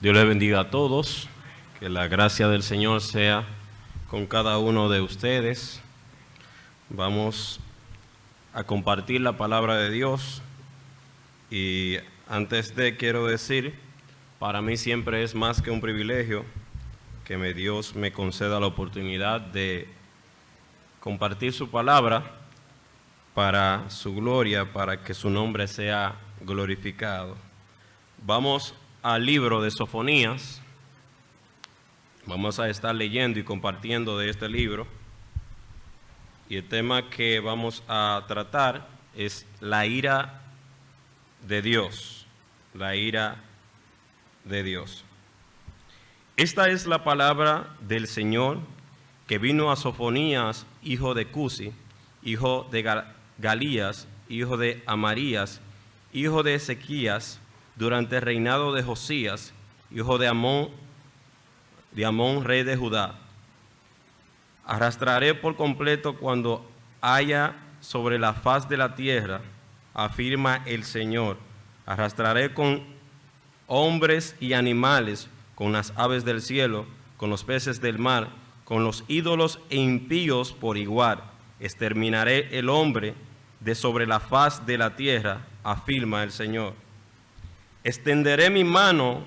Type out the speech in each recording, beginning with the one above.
Dios les bendiga a todos, que la gracia del Señor sea con cada uno de ustedes. Vamos a compartir la palabra de Dios y antes de quiero decir, para mí siempre es más que un privilegio que Dios me conceda la oportunidad de compartir su palabra para su gloria, para que su nombre sea glorificado. Vamos al libro de Sofonías. Vamos a estar leyendo y compartiendo de este libro. Y el tema que vamos a tratar es la ira de Dios. La ira de Dios. Esta es la palabra del Señor que vino a Sofonías, hijo de Cusi, hijo de Galías, hijo de Amarías, hijo de Ezequías, durante el reinado de Josías, hijo de Amón, rey de Judá. Arrastraré por completo cuando haya sobre la faz de la tierra, afirma el Señor. Arrastraré con hombres y animales, con las aves del cielo, con los peces del mar, con los ídolos e impíos por igual. Exterminaré el hombre de sobre la faz de la tierra, afirma el Señor. Extenderé mi mano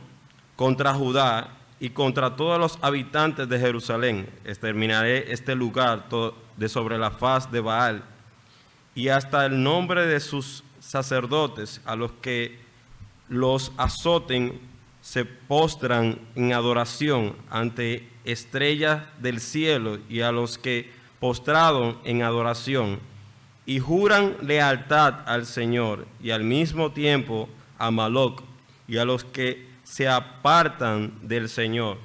contra Judá y contra todos los habitantes de Jerusalén. Exterminaré este lugar de sobre la faz de Baal y hasta el nombre de sus sacerdotes, a los que los azoten se postran en adoración ante estrellas del cielo, y a los que postrados en adoración y juran lealtad al Señor y al mismo tiempo a Moloc, y a los que se apartan del Señor,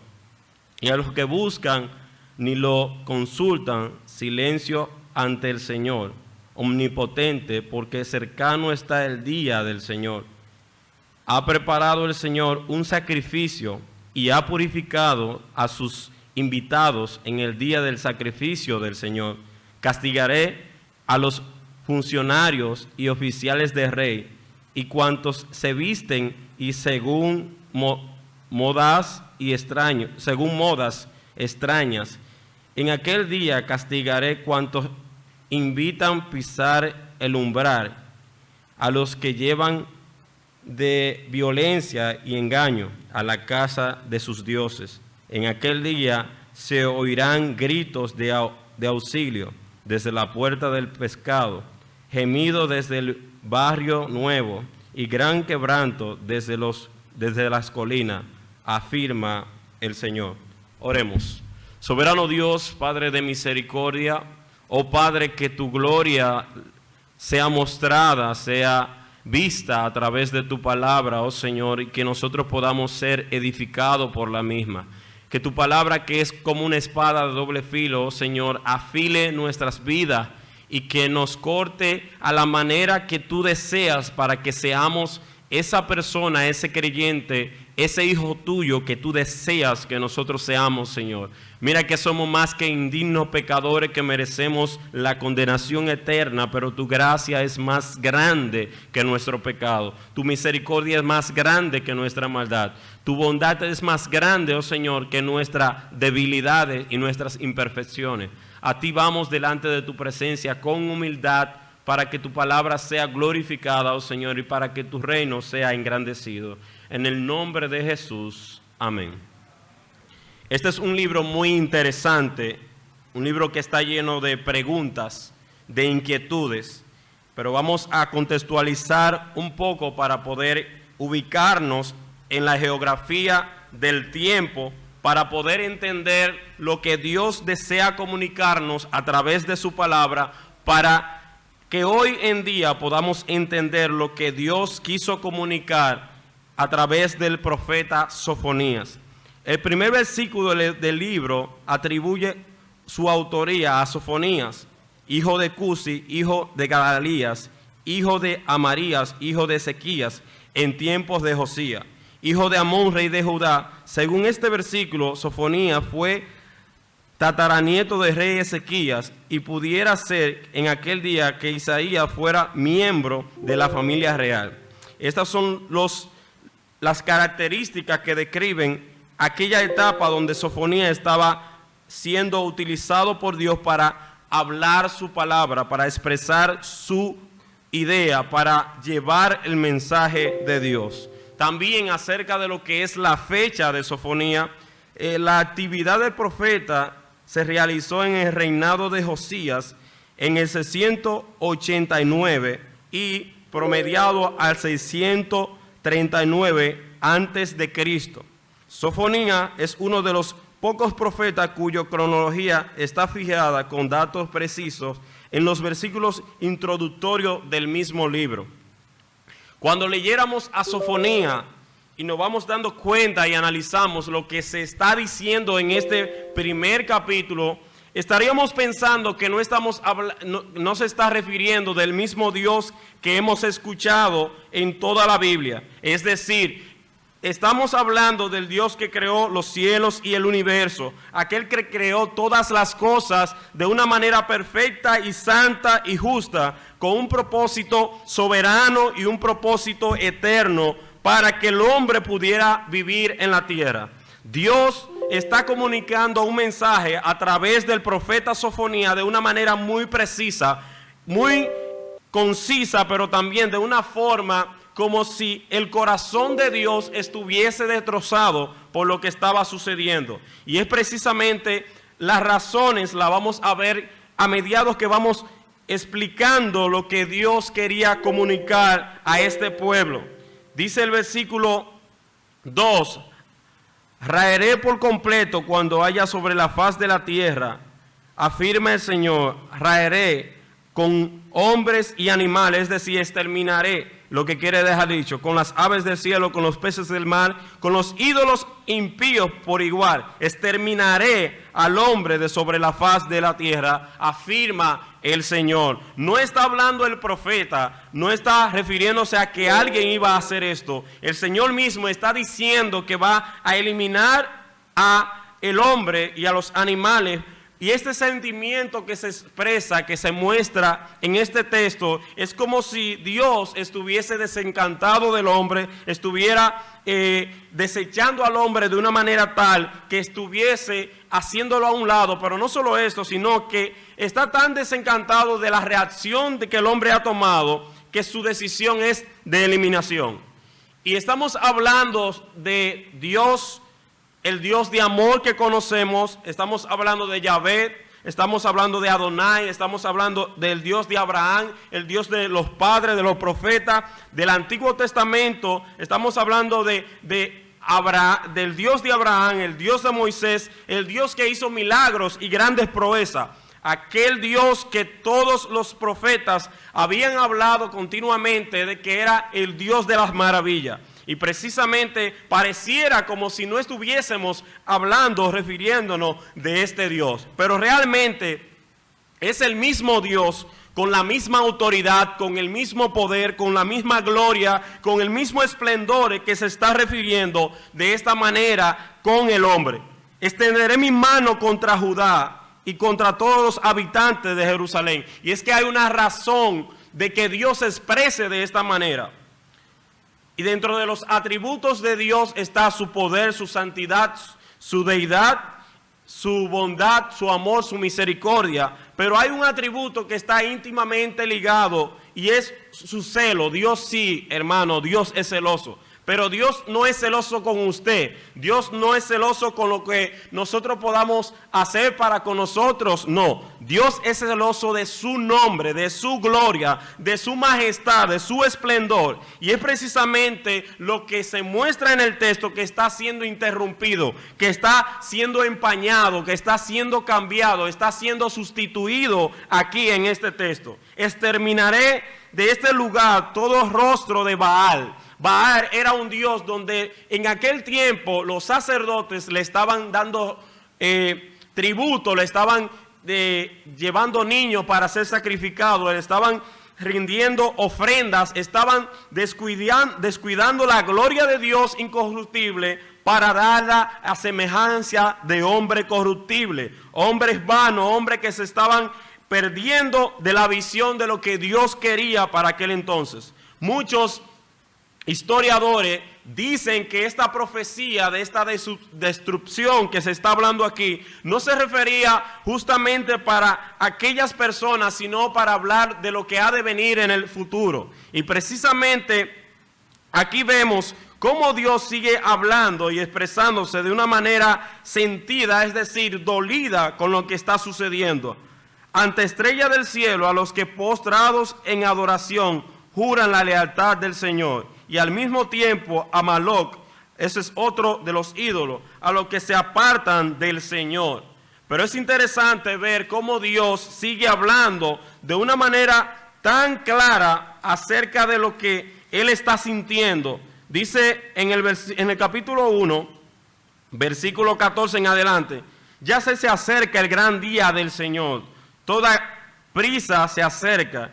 y a los que buscan ni lo consultan, silencio ante el Señor omnipotente, porque cercano está el día del Señor. Ha preparado el Señor un sacrificio y ha purificado a sus invitados en el día del sacrificio del Señor. Castigaré a los funcionarios y oficiales del rey y cuantos se visten y según modas extrañas. En aquel día castigaré cuantos invitan pisar el umbral, a los que llevan de violencia y engaño a la casa de sus dioses. En aquel día se oirán gritos de auxilio desde la puerta del pescado, gemido desde el barrio nuevo y gran quebranto desde las colinas, afirma el Señor. Oremos. Soberano Dios, Padre de misericordia, oh Padre, que tu gloria sea mostrada, sea vista a través de tu palabra, oh Señor, y que nosotros podamos ser edificados por la misma. Que tu palabra, que es como una espada de doble filo, oh Señor, afile nuestras vidas y que nos corte a la manera que tú deseas, para que seamos esa persona, ese creyente, ese hijo tuyo que tú deseas que nosotros seamos, Señor. Mira que somos más que indignos pecadores que merecemos la condenación eterna, pero tu gracia es más grande que nuestro pecado. Tu misericordia es más grande que nuestra maldad. Tu bondad es más grande, oh Señor, que nuestras debilidades y nuestras imperfecciones. A ti vamos delante de tu presencia con humildad, para que tu palabra sea glorificada, oh Señor, y para que tu reino sea engrandecido. En el nombre de Jesús, amén. Este es un libro muy interesante, un libro que está lleno de preguntas, de inquietudes, pero vamos a contextualizar un poco para poder ubicarnos en la geografía del tiempo, para poder entender lo que Dios desea comunicarnos a través de su palabra, para que hoy en día podamos entender lo que Dios quiso comunicar a través del profeta Sofonías. El primer versículo del libro atribuye su autoría a Sofonías, hijo de Cusi, hijo de Galías, hijo de Amarías, hijo de Ezequías, en tiempos de Josías, hijo de Amón, rey de Judá. Según este versículo, Sofonías fue tataranieto del rey Ezequías, y pudiera ser en aquel día que Isaías fuera miembro de la familia real. Estas son las características que describen aquella etapa donde Sofonías estaba siendo utilizado por Dios para hablar su palabra, para expresar su idea, para llevar el mensaje de Dios. También acerca de lo que es la fecha de Sofonías, la actividad del profeta se realizó en el reinado de Josías en el 689 y promediado al 639 antes de Cristo. Sofonías es uno de los pocos profetas cuya cronología está fijada con datos precisos en los versículos introductorios del mismo libro. Cuando leyéramos a Sofonías y nos vamos dando cuenta y analizamos lo que se está diciendo en este primer capítulo, estaríamos pensando que no se está refiriendo del mismo Dios que hemos escuchado en toda la Biblia. Es decir, estamos hablando del Dios que creó los cielos y el universo, aquel que creó todas las cosas de una manera perfecta y santa y justa, con un propósito soberano y un propósito eterno para que el hombre pudiera vivir en la tierra. Dios está comunicando un mensaje a través del profeta Sofonías de una manera muy precisa, muy concisa, pero también de una forma como si el corazón de Dios estuviese destrozado por lo que estaba sucediendo. Y es precisamente las razones, las vamos a ver a mediados que vamos explicando lo que Dios quería comunicar a este pueblo. Dice el versículo 2, raeré por completo cuando haya sobre la faz de la tierra, afirma el Señor, raeré con hombres y animales, es decir, exterminaré, lo que quiere dejar dicho, con las aves del cielo, con los peces del mar, con los ídolos impíos por igual, exterminaré al hombre de sobre la faz de la tierra, afirma el Señor. No está hablando el profeta, no está refiriéndose a que alguien iba a hacer esto. El Señor mismo está diciendo que va a eliminar a el hombre y a los animales. Y este sentimiento que se expresa, que se muestra en este texto, es como si Dios estuviese desencantado del hombre, estuviera desechando al hombre de una manera tal que estuviese haciéndolo a un lado. Pero no solo esto, sino que está tan desencantado de la reacción de que el hombre ha tomado, que su decisión es de eliminación. Y estamos hablando de Dios, el Dios de amor que conocemos, estamos hablando de Yahvé, estamos hablando de Adonai, estamos hablando del Dios de Abraham, el Dios de los padres, de los profetas, del Antiguo Testamento, estamos hablando del Dios de Abraham, el Dios de Moisés, el Dios que hizo milagros y grandes proezas, aquel Dios que todos los profetas habían hablado continuamente de que era el Dios de las maravillas. Y precisamente pareciera como si no estuviésemos hablando, refiriéndonos de este Dios. Pero realmente es el mismo Dios, con la misma autoridad, con el mismo poder, con la misma gloria, con el mismo esplendor que se está refiriendo de esta manera con el hombre. Extenderé mi mano contra Judá y contra todos los habitantes de Jerusalén. Y es que hay una razón de que Dios se exprese de esta manera. Y dentro de los atributos de Dios está su poder, su santidad, su deidad, su bondad, su amor, su misericordia. Pero hay un atributo que está íntimamente ligado y es su celo. Dios sí, hermano, Dios es celoso. Pero Dios no es celoso con usted. Dios no es celoso con lo que nosotros podamos hacer para con nosotros. No. Dios es celoso de su nombre, de su gloria, de su majestad, de su esplendor. Y es precisamente lo que se muestra en el texto, que está siendo interrumpido, que está siendo empañado, que está siendo cambiado, está siendo sustituido aquí en este texto. Exterminaré de este lugar todo rostro de Baal. Baal era un dios donde en aquel tiempo los sacerdotes le estaban dando tributo, le estaban llevando niños para ser sacrificados, le estaban rindiendo ofrendas, estaban descuidando la gloria de Dios incorruptible para darla a semejanza de hombre corruptible, hombres vanos, hombres que se estaban perdiendo de la visión de lo que Dios quería para aquel entonces. Muchos historiadores dicen que esta profecía de esta destrucción que se está hablando aquí no se refería justamente para aquellas personas, sino para hablar de lo que ha de venir en el futuro. Y precisamente aquí vemos cómo Dios sigue hablando y expresándose de una manera sentida, es decir, dolida con lo que está sucediendo. Ante estrella del cielo, a los que postrados en adoración juran la lealtad del Señor, y al mismo tiempo a Moloc, ese es otro de los ídolos, a los que se apartan del Señor. Pero es interesante ver cómo Dios sigue hablando de una manera tan clara acerca de lo que Él está sintiendo. Dice en el capítulo 1, versículo 14 en adelante: ya se acerca el gran día del Señor, toda prisa se acerca.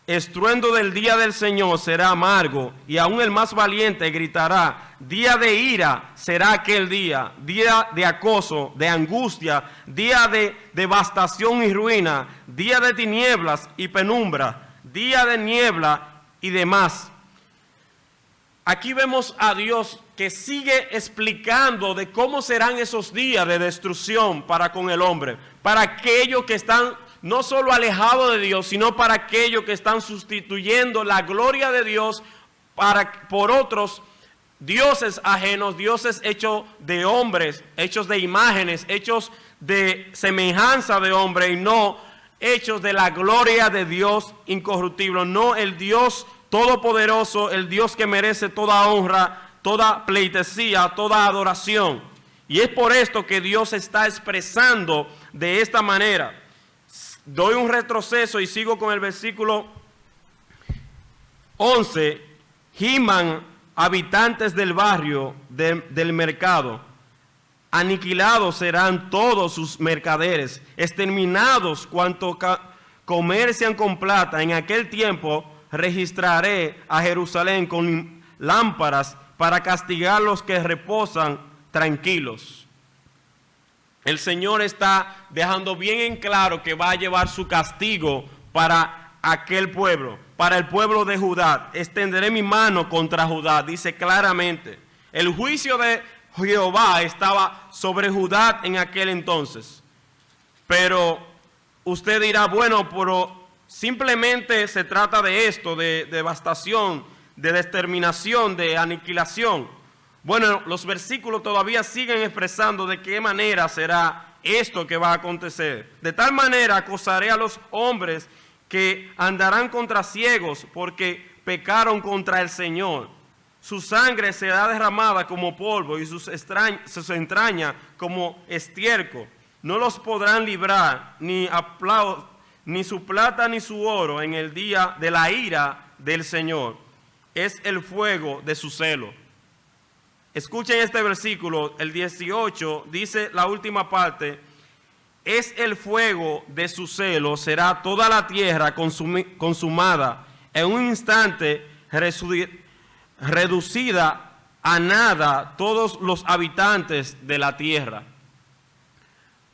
Estruendo del día del Señor será amargo, y aún el más valiente gritará. Día de ira será aquel día, día de acoso, de angustia, día de devastación y ruina, día de tinieblas y penumbra, día de niebla y demás. Aquí vemos a Dios que sigue explicando de cómo serán esos días de destrucción para con el hombre, para aquellos que están no solo alejados de Dios, sino para aquellos que están sustituyendo la gloria de Dios por otros dioses ajenos, dioses hechos de hombres, hechos de imágenes, hechos de semejanza de hombre, y no hechos de la gloria de Dios incorruptible, no el Dios todopoderoso, el Dios que merece toda honra, toda pleitesía, toda adoración. Y es por esto que Dios está expresando de esta manera. Doy un retroceso y sigo con el versículo 11. Giman habitantes del barrio del mercado, aniquilados serán todos sus mercaderes, exterminados cuanto comercian con plata. En aquel tiempo registraré a Jerusalén con lámparas para castigar a los que reposan tranquilos. El Señor está dejando bien en claro que va a llevar su castigo para aquel pueblo, para el pueblo de Judá. Extenderé mi mano contra Judá, dice claramente. El juicio de Jehová estaba sobre Judá en aquel entonces. Pero usted dirá, bueno, pero simplemente se trata de esto, de devastación, de exterminación, de aniquilación. Bueno, los versículos todavía siguen expresando de qué manera será esto que va a acontecer. De tal manera acosaré a los hombres que andarán contra ciegos, porque pecaron contra el Señor. Su sangre será derramada como polvo y sus entrañas como estiércol. No los podrán librar ni su plata ni su oro en el día de la ira del Señor. Es el fuego de su celo. Escuchen este versículo, el 18, dice la última parte: es el fuego de su celo, será toda la tierra consumada, en un instante reducida a nada todos los habitantes de la tierra.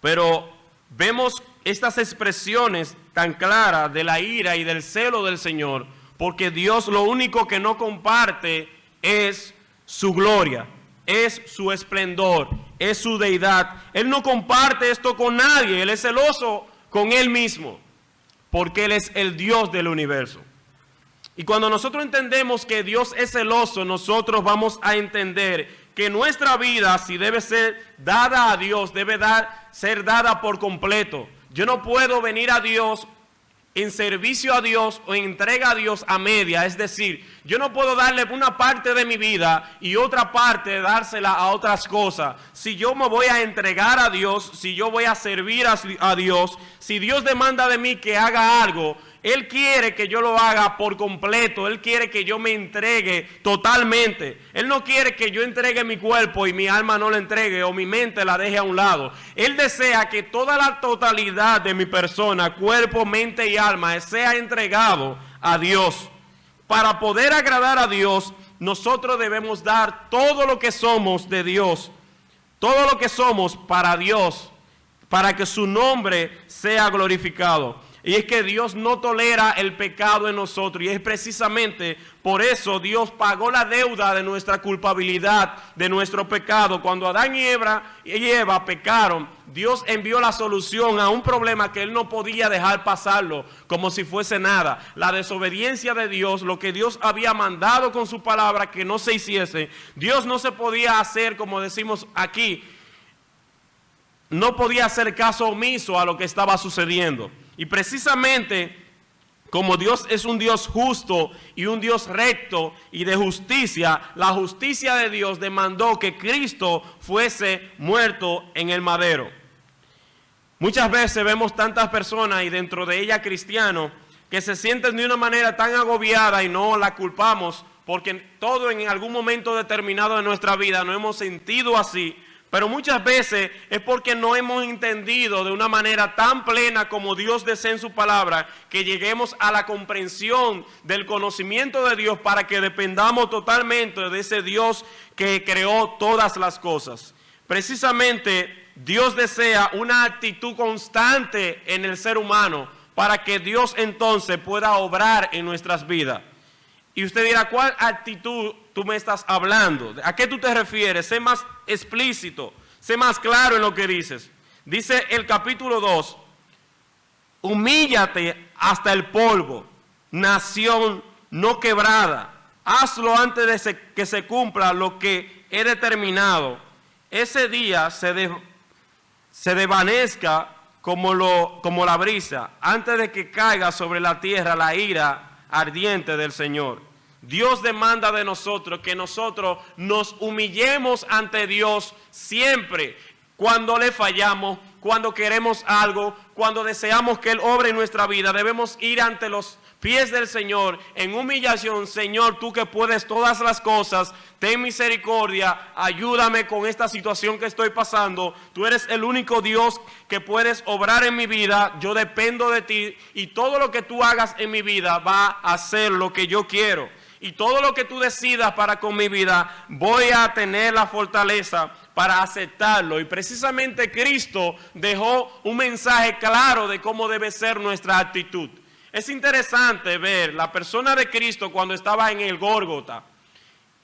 Pero vemos estas expresiones tan claras de la ira y del celo del Señor, porque Dios lo único que no comparte es su gloria, es su esplendor, es su deidad. Él no comparte esto con nadie, Él es celoso con Él mismo, porque Él es el Dios del universo. Y cuando nosotros entendemos que Dios es celoso, nosotros vamos a entender que nuestra vida, si debe ser dada a Dios, debe ser dada por completo. Yo no puedo venir a Dios en servicio a Dios o en entrega a Dios a media. Es decir, yo no puedo darle una parte de mi vida y otra parte dársela a otras cosas. Si yo me voy a entregar a Dios, si yo voy a servir a Dios, si Dios demanda de mí que haga algo, Él quiere que yo lo haga por completo. Él quiere que yo me entregue totalmente. Él no quiere que yo entregue mi cuerpo y mi alma no la entregue, o mi mente la deje a un lado. Él desea que toda la totalidad de mi persona, cuerpo, mente y alma, sea entregado a Dios. Para poder agradar a Dios, nosotros debemos dar todo lo que somos de Dios, todo lo que somos para Dios, para que su nombre sea glorificado. Y es que Dios no tolera el pecado en nosotros. Y es precisamente por eso Dios pagó la deuda de nuestra culpabilidad, de nuestro pecado. Cuando Adán y Eva pecaron, Dios envió la solución a un problema que Él no podía dejar pasarlo como si fuese nada. La desobediencia de Dios, lo que Dios había mandado con su palabra que no se hiciese. Dios no se podía hacer, como decimos aquí, no podía hacer caso omiso a lo que estaba sucediendo. Y precisamente como Dios es un Dios justo y un Dios recto y de justicia, la justicia de Dios demandó que Cristo fuese muerto en el madero. Muchas veces vemos tantas personas, y dentro de ellas cristianos, que se sienten de una manera tan agobiada y no la culpamos, porque todo en algún momento determinado de nuestra vida nos hemos sentido así. Pero muchas veces es porque no hemos entendido de una manera tan plena como Dios desea en su palabra, que lleguemos a la comprensión del conocimiento de Dios para que dependamos totalmente de ese Dios que creó todas las cosas. Precisamente Dios desea una actitud constante en el ser humano para que Dios entonces pueda obrar en nuestras vidas. Y usted dirá, ¿cuál actitud tú me estás hablando? ¿A qué tú te refieres? Sé más explícito, sé más claro en lo que dices. Dice el capítulo 2, humíllate hasta el polvo, nación no quebrada. Hazlo antes de que se cumpla lo que he determinado. Ese día se desvanezca como la brisa, antes de que caiga sobre la tierra la ira ardiente del Señor. Dios demanda de nosotros que nosotros nos humillemos ante Dios siempre, cuando le fallamos, cuando queremos algo, cuando deseamos que Él obre en nuestra vida. Debemos ir ante los pies del Señor en humillación. Señor, tú que puedes todas las cosas, ten misericordia, ayúdame con esta situación que estoy pasando. Tú eres el único Dios que puedes obrar en mi vida. Yo dependo de ti y todo lo que tú hagas en mi vida va a ser lo que yo quiero. Y todo lo que tú decidas para con mi vida, voy a tener la fortaleza para aceptarlo. Y precisamente Cristo dejó un mensaje claro de cómo debe ser nuestra actitud. Es interesante ver la persona de Cristo cuando estaba en el Gólgota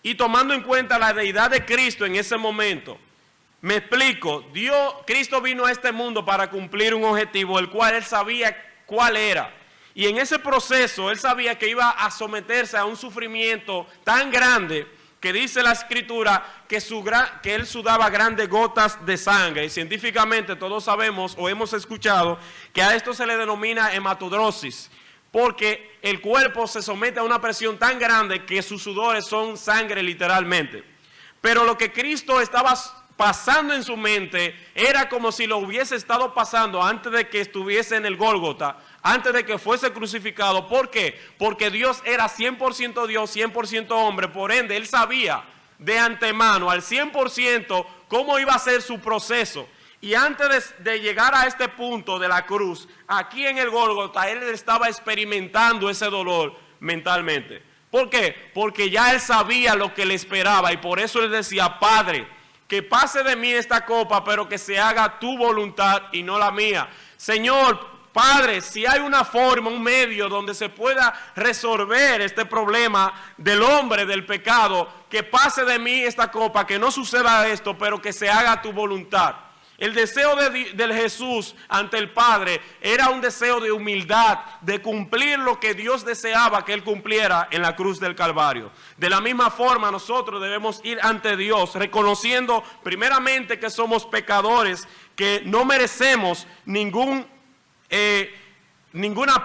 y tomando en cuenta la deidad de Cristo en ese momento. Me explico, Cristo vino a este mundo para cumplir un objetivo, el cual Él sabía cuál era. Y en ese proceso Él sabía que iba a someterse a un sufrimiento tan grande que dice la Escritura que Él sudaba grandes gotas de sangre. Y científicamente todos sabemos o hemos escuchado que a esto se le denomina hematodrosis, porque el cuerpo se somete a una presión tan grande que sus sudores son sangre literalmente. Pero lo que Cristo estaba pasando en su mente era como si lo hubiese estado pasando antes de que estuviese en el Gólgota, antes de que fuese crucificado. ¿Por qué? Porque Dios era 100% Dios, 100% hombre. Por ende, Él sabía de antemano al 100% cómo iba a ser su proceso. Y antes de llegar a este punto de la cruz, aquí en el Gólgota, Él estaba experimentando ese dolor mentalmente. ¿Por qué? Porque ya Él sabía lo que le esperaba y por eso Él decía, Padre, que pase de mí esta copa, pero que se haga tu voluntad y no la mía. Señor, Padre, si hay una forma, un medio donde se pueda resolver este problema del hombre, del pecado, que pase de mí esta copa, que no suceda esto, pero que se haga tu voluntad. El deseo de Jesús ante el Padre era un deseo de humildad, de cumplir lo que Dios deseaba que Él cumpliera en la cruz del Calvario. De la misma forma nosotros debemos ir ante Dios reconociendo primeramente que somos pecadores, que no merecemos ninguna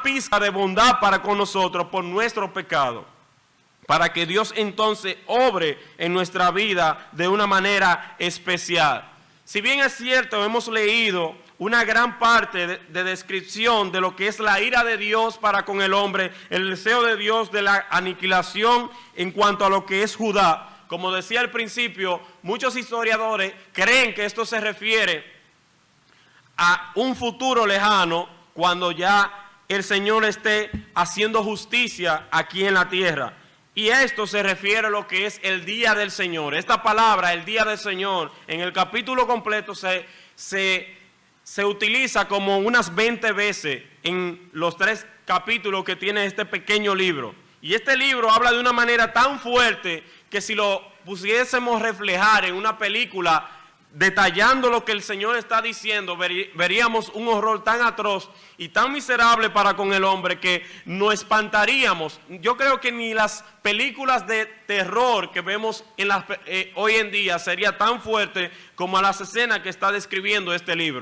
pizca de bondad para con nosotros por nuestro pecado, para que Dios entonces obre en nuestra vida de una manera especial. Si bien es cierto, hemos leído una gran parte de descripción de lo que es la ira de Dios para con el hombre, el deseo de Dios de la aniquilación en cuanto a lo que es Judá. Como decía al principio, muchos historiadores creen que esto se refiere a un futuro lejano, cuando ya el Señor esté haciendo justicia aquí en la tierra. Y esto se refiere a lo que es el día del Señor. Esta palabra, el día del Señor, en el capítulo completo se se utiliza como unas 20 veces en los 3 capítulos que tiene este pequeño libro. Y este libro habla de una manera tan fuerte que si lo pudiésemos reflejar en una película detallando lo que el Señor está diciendo, veríamos un horror tan atroz y tan miserable para con el hombre que nos espantaríamos. Yo creo que ni las películas de terror que vemos hoy en día sería tan fuerte como las escenas que está describiendo este libro.